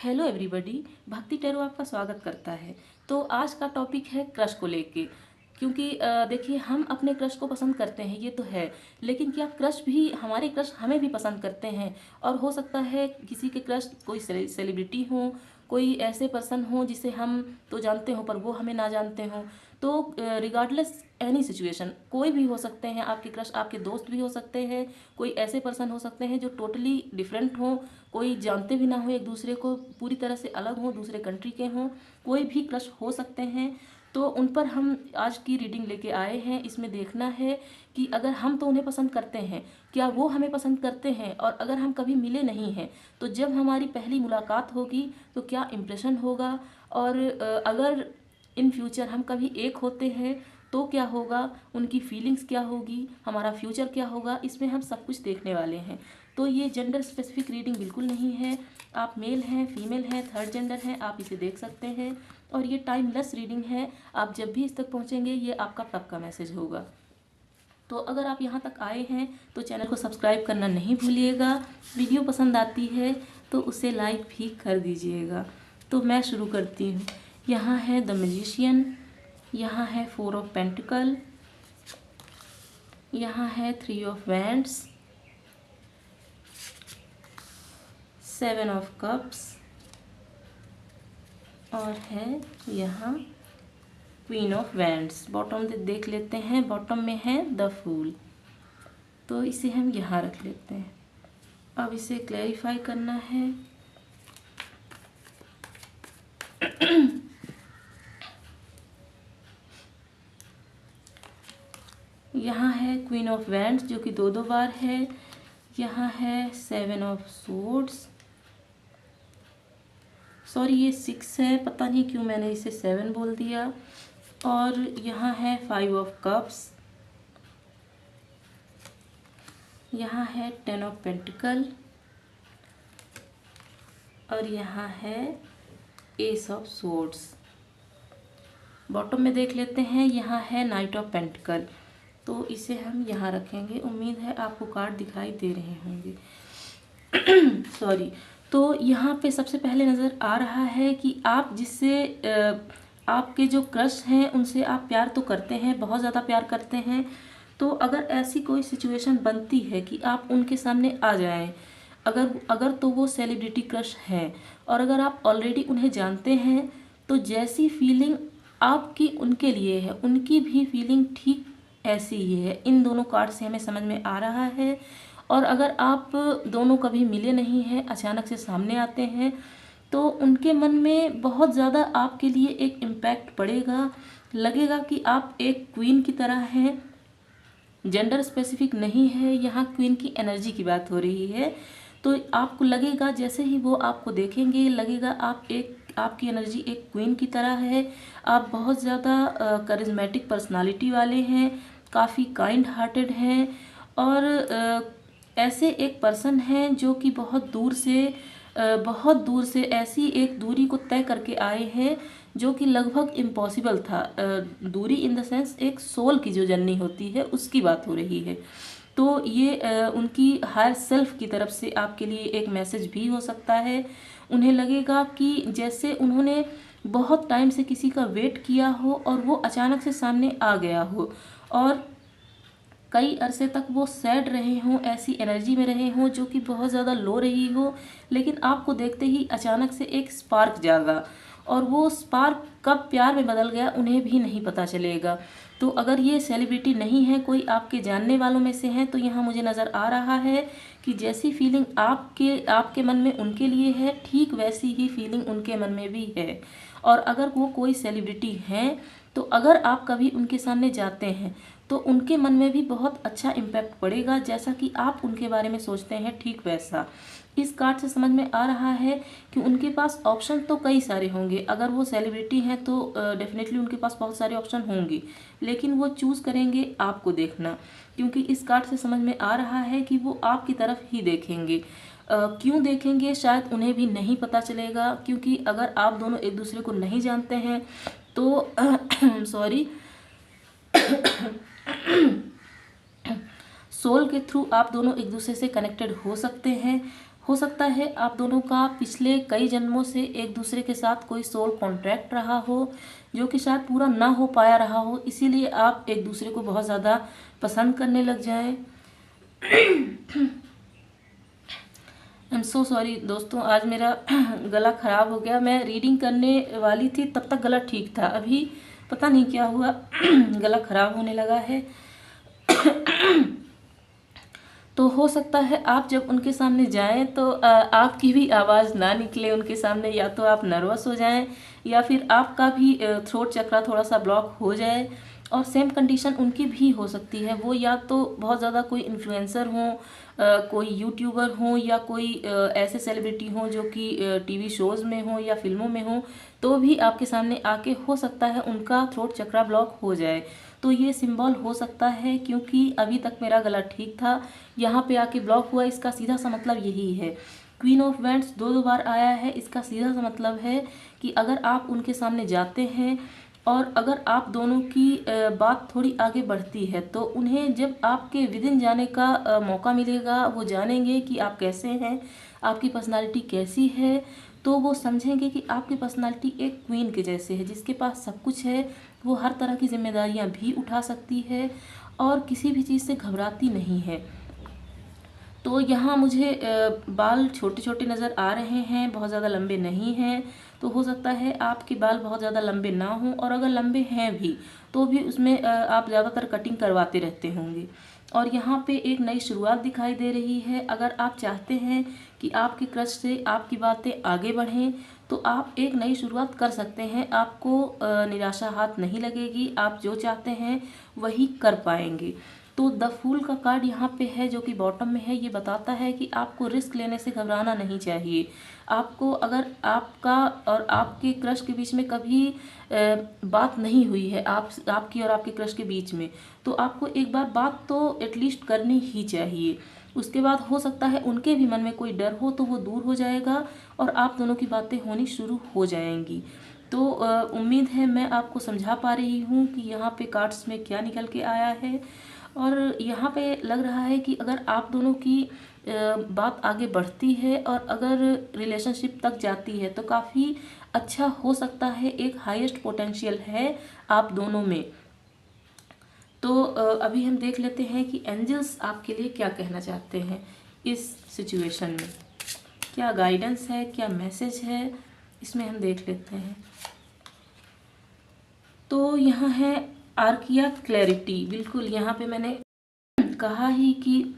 Hello everybody, भक्ति tarot आपका स्वागत करता है। तो आज का टॉपिक है क्रश को लेके। क्योंकि देखिए, हम अपने क्रश को पसंद करते हैं, ये तो है, लेकिन क्या क्रश भी हमारे क्रश हमें भी पसंद करते हैं? और हो सकता है किसी के क्रश कोई सेलिब्रिटी हो, कोई ऐसे पर्सन हो जिसे हम तो जानते हो पर वो हमें ना जानते हो। तो रिगार्डलेस एनी सिचुएशन, कोई भी हो सकते हैं आपके क्रश, आपके दोस्त भी हो सकते हैं, कोई ऐसे पर्सन हो सकते हैं जो टोटली डिफरेंट हो, कोई जानते भी ना हो एक दूसरे को, पूरी तरह से अलग हो, दूसरे कंट्री के हों, कोई भी क्रश हो सकते हैं। तो उन पर हम आज की रीडिंग लेके आए हैं। इसमें देखना है कि अगर हम तो उन्हें पसंद करते हैं, क्या वो हमें पसंद करते हैं, और अगर हम कभी मिले नहीं हैं तो जब हमारी पहली मुलाकात होगी तो क्या इम्प्रेशन होगा, और अगर इन फ्यूचर हम कभी एक होते हैं तो क्या होगा, उनकी फीलिंग्स क्या होगी, हमारा फ्यूचर क्या होगा, इसमें हम सब कुछ देखने वाले हैं। तो ये जेंडर स्पेसिफिक रीडिंग बिल्कुल नहीं है। आप मेल हैं, फीमेल हैं, थर्ड जेंडर हैं, आप इसे देख सकते हैं। और ये टाइमलेस रीडिंग है। आप जब भी इस तक पहुंचेंगे ये आपका तब का मैसेज होगा। तो अगर आप यहाँ तक आए हैं तो चैनल को सब्सक्राइब करना नहीं भूलिएगा। वीडियो पसंद आती है तो उसे लाइक भी कर दीजिएगा। तो मैं शुरू करती हूँ। यहाँ है द मैजिशियन, यहाँ है 4 ऑफ पेंटिकल, यहाँ है 3 ऑफ वैंड्स, 7 ऑफ कप्स, और है यहाँ क्वीन ऑफ वैंड्स। बॉटम देख लेते हैं, बॉटम में है द फूल, तो इसे हम यहाँ रख लेते हैं। अब इसे क्लैरिफाई करना है। यहाँ है क्वीन ऑफ वैंड्स जो कि दो बार है। यहाँ है 7 ऑफ सोर्ड्स, सॉरी ये 6 है, पता नहीं क्यों मैंने इसे 7 बोल दिया। और यहाँ है 5 ऑफ कप्स, यहाँ है 10 ऑफ पेंटिकल, और यहाँ है एस ऑफ सोर्ड्स। बॉटम में देख लेते हैं, यहाँ है नाइट ऑफ पेंटिकल, तो इसे हम यहाँ रखेंगे। उम्मीद है आपको कार्ड दिखाई दे रहे होंगे। सॉरी। तो यहाँ पे सबसे पहले नज़र आ रहा है कि आप जिससे आपके जो क्रश हैं उनसे आप प्यार तो करते हैं, बहुत ज़्यादा प्यार करते हैं। तो अगर ऐसी कोई सिचुएशन बनती है कि आप उनके सामने आ जाएं, अगर तो वो सेलिब्रिटी क्रश हैं, और अगर आप ऑलरेडी उन्हें जानते हैं तो जैसी फीलिंग आपकी उनके लिए है, उनकी भी फीलिंग ठीक ऐसी ही है। इन दोनों कार्ड से हमें समझ में आ रहा है। और अगर आप दोनों कभी मिले नहीं हैं, अचानक से सामने आते हैं, तो उनके मन में बहुत ज़्यादा आपके लिए एक इम्पैक्ट पड़ेगा। लगेगा कि आप एक क्वीन की तरह हैं। जेंडर स्पेसिफिक नहीं है, यहाँ क्वीन की एनर्जी की बात हो रही है। तो आपको लगेगा, जैसे ही वो आपको देखेंगे लगेगा आपकी एनर्जी एक क्वीन की तरह है। आप बहुत ज़्यादा करिज्मेटिक पर्सनालिटी वाले हैं, काफ़ी काइंड हार्टेड हैं, और ऐसे एक पर्सन हैं जो कि बहुत दूर से ऐसी एक दूरी को तय करके आए हैं जो कि लगभग इम्पॉसिबल था। दूरी इन द सेंस एक सोल की जो जर्नी होती है उसकी बात हो रही है। तो ये उनकी हायर सेल्फ की तरफ से आपके लिए एक मैसेज भी हो सकता है। उन्हें लगेगा कि जैसे उन्होंने बहुत टाइम से किसी का वेट किया हो और वो अचानक से सामने आ गया हो, और कई अरसे तक वो सैड रहे हों, ऐसी एनर्जी में रहे हों जो कि बहुत ज़्यादा लो रही हो, लेकिन आपको देखते ही अचानक से एक स्पार्क जागा, और वो स्पार्क कब प्यार में बदल गया उन्हें भी नहीं पता चलेगा। तो अगर ये सेलिब्रिटी नहीं है, कोई आपके जानने वालों में से हैं, तो यहाँ मुझे नज़र आ रहा है कि जैसी फीलिंग आपके मन में उनके लिए है, ठीक वैसी ही फीलिंग उनके मन में भी है। और अगर वो कोई सेलिब्रिटी हैं तो अगर आप कभी उनके सामने जाते हैं तो उनके मन में भी बहुत अच्छा इम्पैक्ट पड़ेगा, जैसा कि आप उनके बारे में सोचते हैं ठीक वैसा। इस कार्ड से समझ में आ रहा है कि उनके पास ऑप्शन तो कई सारे होंगे। अगर वो सेलिब्रिटी हैं तो डेफिनेटली उनके पास बहुत सारे ऑप्शन होंगे, लेकिन वो चूज़ करेंगे आपको देखना, क्योंकि इस कार्ड से समझ में आ रहा है कि वो आपकी तरफ ही देखेंगे। क्यों देखेंगे शायद उन्हें भी नहीं पता चलेगा, क्योंकि अगर आप दोनों एक दूसरे को नहीं जानते हैं तो सॉरी सोल के थ्रू आप दोनों एक दूसरे से कनेक्टेड हो सकते हैं। हो सकता है आप दोनों का पिछले कई जन्मों से एक दूसरे के साथ कोई सोल कॉन्ट्रैक्ट रहा हो, जो कि शायद पूरा ना हो पाया रहा हो, इसीलिए आप एक दूसरे को बहुत ज़्यादा पसंद करने लग जाएं। आई एम सो सॉरी दोस्तों, आज मेरा गला ख़राब हो गया। मैं रीडिंग करने वाली थी तब तक गला ठीक था, अभी पता नहीं क्या हुआ गला ख़राब होने लगा है। तो हो सकता है आप जब उनके सामने जाएं तो आपकी भी आवाज़ ना निकले उनके सामने, या तो आप नर्वस हो जाएं या फिर आपका भी थ्रोट चक्रा थोड़ा सा ब्लॉक हो जाए। और सेम कंडीशन उनकी भी हो सकती है, वो या तो बहुत ज़्यादा कोई इन्फ्लुएंसर हों, कोई यूट्यूबर हों, या कोई ऐसे सेलिब्रिटी हों जो कि टीवी शोज़ में हों या फिल्मों में हों, तो भी आपके सामने आके हो सकता है उनका थ्रोट चक्रा ब्लॉक हो जाए। तो ये सिंबल हो सकता है, क्योंकि अभी तक मेरा गला ठीक था, यहाँ पे आके ब्लॉक हुआ, इसका सीधा सा मतलब यही है। क्वीन ऑफ वैंड्स दो बार आया है, इसका सीधा सा मतलब है कि अगर आप उनके सामने जाते हैं और अगर आप दोनों की बात थोड़ी आगे बढ़ती है, तो उन्हें जब आपके विदिन जाने का मौका मिलेगा, वो जानेंगे कि आप कैसे हैं, आपकी पर्सनालिटी कैसी है, तो वो समझेंगे कि आपकी पर्सनालिटी एक क्वीन के जैसे है, जिसके पास सब कुछ है, वो हर तरह की जिम्मेदारियां भी उठा सकती है और किसी भी चीज़ से घबराती नहीं है। तो यहाँ मुझे बाल छोटे छोटे नज़र आ रहे हैं, बहुत ज़्यादा लंबे नहीं हैं। तो हो सकता है आपके बाल बहुत ज़्यादा लंबे ना हों, और अगर लंबे हैं भी तो भी उसमें आप ज़्यादातर कटिंग करवाते रहते होंगे। और यहाँ पे एक नई शुरुआत दिखाई दे रही है। अगर आप चाहते हैं कि आपके क्रश से आपकी बातें आगे बढ़ें, तो आप एक नई शुरुआत कर सकते हैं। आपको निराशा हाथ नहीं लगेगी, आप जो चाहते हैं वही कर पाएंगे। तो द फूल का कार्ड यहाँ पे है, जो कि बॉटम में है। ये बताता है कि आपको रिस्क लेने से घबराना नहीं चाहिए। आपको अगर आपका और आपके क्रश के बीच में कभी बात नहीं हुई है, आपकी और आपके क्रश के बीच में, तो आपको एक बार बात तो एटलीस्ट करनी ही चाहिए। उसके बाद हो सकता है उनके भी मन में कोई डर हो, तो वो दूर हो जाएगा और आप दोनों की बातें होनी शुरू हो जाएंगी। तो उम्मीद है मैं आपको समझा पा रही हूँ कि यहाँ पे कार्ड्स में क्या निकल के आया है। और यहाँ पे लग रहा है कि अगर आप दोनों की बात आगे बढ़ती है और अगर रिलेशनशिप तक जाती है, तो काफ़ी अच्छा हो सकता है, एक हाईएस्ट पोटेंशियल है आप दोनों में। तो अभी हम देख लेते हैं कि एंजल्स आपके लिए क्या कहना चाहते हैं इस सिचुएशन में, क्या गाइडेंस है, क्या मैसेज है, इसमें हम देख लेते हैं। तो यहाँ है आर्किया क्लैरिटी। बिल्कुल यहाँ पे मैंने कहा ही कि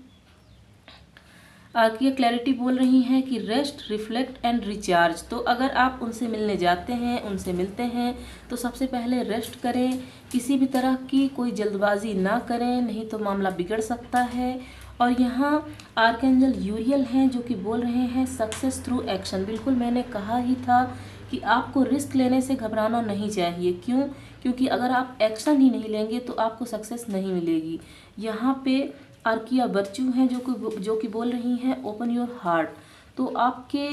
आर्किया क्लैरिटी बोल रही हैं कि रेस्ट, रिफ्लेक्ट एंड रिचार्ज। तो अगर आप उनसे मिलने जाते हैं, उनसे मिलते हैं, तो सबसे पहले रेस्ट करें, किसी भी तरह की कोई जल्दबाजी ना करें, नहीं तो मामला बिगड़ सकता है। और यहाँ आर्कएंजल यूरियल हैं, जो कि बोल रहे हैं सक्सेस थ्रू एक्शन। बिल्कुल मैंने कहा ही था कि आपको रिस्क लेने से घबराना नहीं चाहिए। क्यों? क्योंकि अगर आप एक्शन ही नहीं लेंगे तो आपको सक्सेस नहीं मिलेगी। यहाँ पे आर्किया बर्चू हैं, जो कि बोल रही हैं ओपन योर हार्ट। तो आपके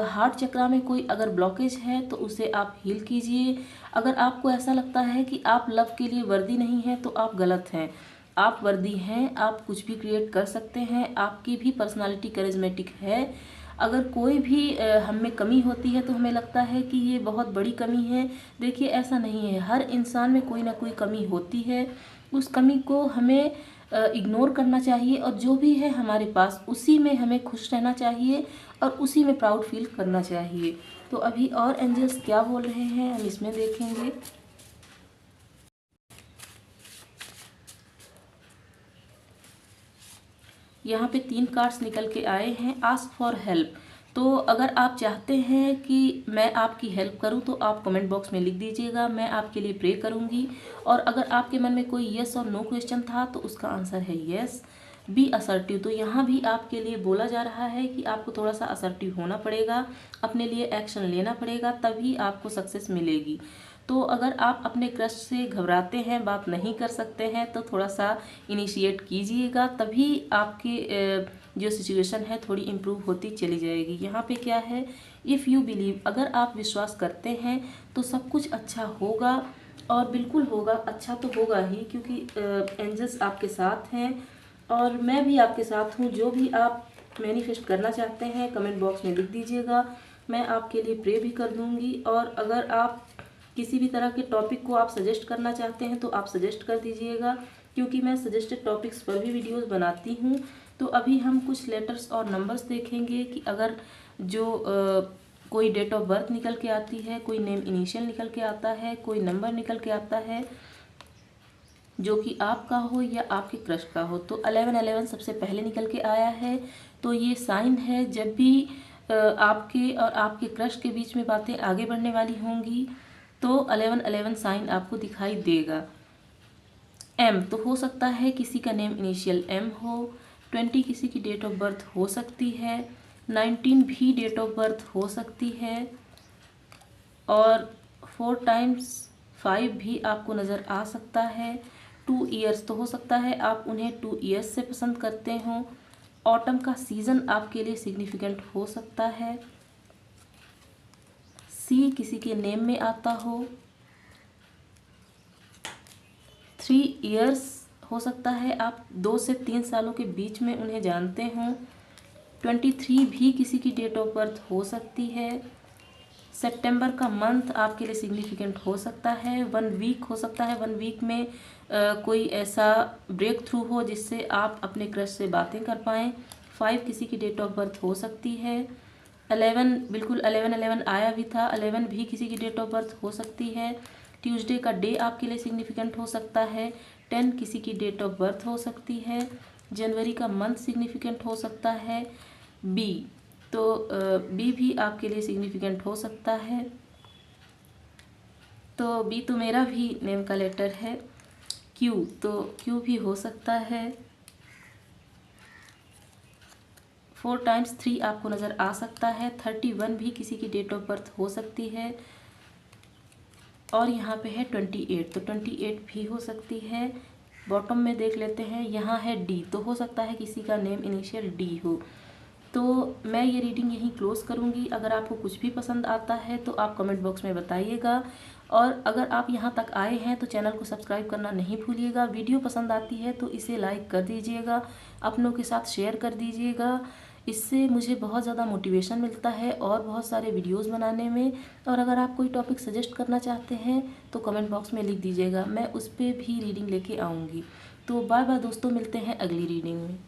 हार्ट चक्रा में कोई अगर ब्लॉकेज है तो उसे आप हील कीजिए। अगर आपको ऐसा लगता है कि आप लव के लिए वर्दी नहीं हैं, तो आप गलत हैं। आप वर्दी हैं, आप कुछ भी क्रिएट कर सकते हैं, आपकी भी पर्सनालिटी करिज्मेटिक है। अगर कोई भी हम में कमी होती है तो हमें लगता है कि ये बहुत बड़ी कमी है। देखिए ऐसा नहीं है, हर इंसान में कोई ना कोई कमी होती है। उस कमी को हमें इग्नोर करना चाहिए, और जो भी है हमारे पास उसी में हमें खुश रहना चाहिए और उसी में प्राउड फील करना चाहिए। तो अभी और एंजल्स क्या बोल रहे हैं हम इसमें देखेंगे। यहाँ पे 3 कार्ड्स निकल के आए हैं। Ask for help. तो अगर आप चाहते हैं कि मैं आपकी हेल्प करूं, तो आप कमेंट बॉक्स में लिख दीजिएगा, मैं आपके लिए प्रे करूंगी। और अगर आपके मन में कोई येस और नो क्वेश्चन था, तो उसका आंसर है येस। B assertive. तो यहाँ भी आपके लिए बोला जा रहा है कि आपको थोड़ा सा असर्टिव होना पड़ेगा, अपने लिए एक्शन लेना पड़ेगा, तभी आपको सक्सेस मिलेगी। तो अगर आप अपने क्रश से घबराते हैं, बात नहीं कर सकते हैं, तो थोड़ा सा इनिशिएट कीजिएगा, तभी आपकी जो सिचुएशन है थोड़ी इम्प्रूव होती चली जाएगी। यहाँ पे क्या है, इफ़ यू बिलीव। अगर आप विश्वास करते हैं तो सब कुछ अच्छा होगा, और बिल्कुल होगा, अच्छा तो होगा ही, क्योंकि एंजल्स आपके साथ हैं और मैं भी आपके साथ हूँ। जो भी आप मैनिफेस्ट करना चाहते हैं कमेंट बॉक्स में लिख दीजिएगा, मैं आपके लिए प्रे भी कर दूंगी। और अगर आप किसी भी तरह के टॉपिक को आप सजेस्ट करना चाहते हैं तो आप सजेस्ट कर दीजिएगा, क्योंकि मैं सजेस्टेड टॉपिक्स पर भी वीडियोस बनाती हूँ। तो अभी हम कुछ लेटर्स और नंबर्स देखेंगे कि अगर जो कोई डेट ऑफ बर्थ निकल के आती है, कोई नेम इनिशियल निकल के आता है, कोई नंबर निकल के आता है जो कि आपका हो या आपके क्रश का हो। तो 1111 सबसे पहले निकल के आया है। तो ये साइन है जब भी आपके और आपके क्रश के बीच में बातें आगे बढ़ने वाली होंगी तो 1111 साइन आपको दिखाई देगा। एम तो हो सकता है किसी का नेम इनिशियल एम हो। 20 किसी की डेट ऑफ बर्थ हो सकती है। 19 भी डेट ऑफ बर्थ हो सकती है। और 4 टाइम्स 5 भी आपको नज़र आ सकता है। 2 ईयर्स तो हो सकता है आप उन्हें 2 ईयर्स से पसंद करते हों। ऑटम का सीज़न आपके लिए सिग्निफिकेंट हो सकता है। सी किसी के नेम में आता हो। 3 ईयर्स हो सकता है आप 2 से 3 सालों के बीच में उन्हें जानते हों। 23 भी किसी की डेट ऑफ बर्थ हो सकती है। सितंबर का मंथ आपके लिए सिग्निफिकेंट हो सकता है। 1 वीक हो सकता है, 1 वीक में कोई ऐसा ब्रेक थ्रू हो जिससे आप अपने क्रश से बातें कर पाएँ। 5 किसी की डेट ऑफ बर्थ हो सकती है। 11 बिल्कुल 1111 आया भी था, 11 भी किसी की डेट ऑफ बर्थ हो सकती है। ट्यूसडे का डे आपके लिए सिग्निफिकेंट हो सकता है। 10 किसी की डेट ऑफ बर्थ हो सकती है। जनवरी का मंथ सिग्निफिकेंट हो सकता है। बी तो बी भी आपके लिए सिग्निफिकेंट हो सकता है। तो बी तो मेरा भी नेम का लेटर है। क्यू तो क्यू भी हो सकता है। 4 टाइम्स 3 आपको नज़र आ सकता है। 31 भी किसी की डेट ऑफ बर्थ हो सकती है। और यहाँ पे है 28, तो 28 भी हो सकती है। बॉटम में देख लेते हैं, यहाँ है डी, तो हो सकता है किसी का नेम इनिशियल डी हो। तो मैं ये रीडिंग यहीं क्लोज़ करूँगी। अगर आपको कुछ भी पसंद आता है तो आप कमेंट बॉक्स में बताइएगा। और अगर आप यहाँ तक आए हैं तो चैनल को सब्सक्राइब करना नहीं भूलिएगा। वीडियो पसंद आती है तो इसे लाइक कर दीजिएगा, अपनों के साथ शेयर कर दीजिएगा। इससे मुझे बहुत ज़्यादा मोटिवेशन मिलता है और बहुत सारे वीडियोस बनाने में। और अगर आप कोई टॉपिक सजेस्ट करना चाहते हैं तो कमेंट बॉक्स में लिख दीजिएगा, मैं उस पर भी रीडिंग लेके आऊँगी। तो बाय बाय दोस्तों, मिलते हैं अगली रीडिंग में।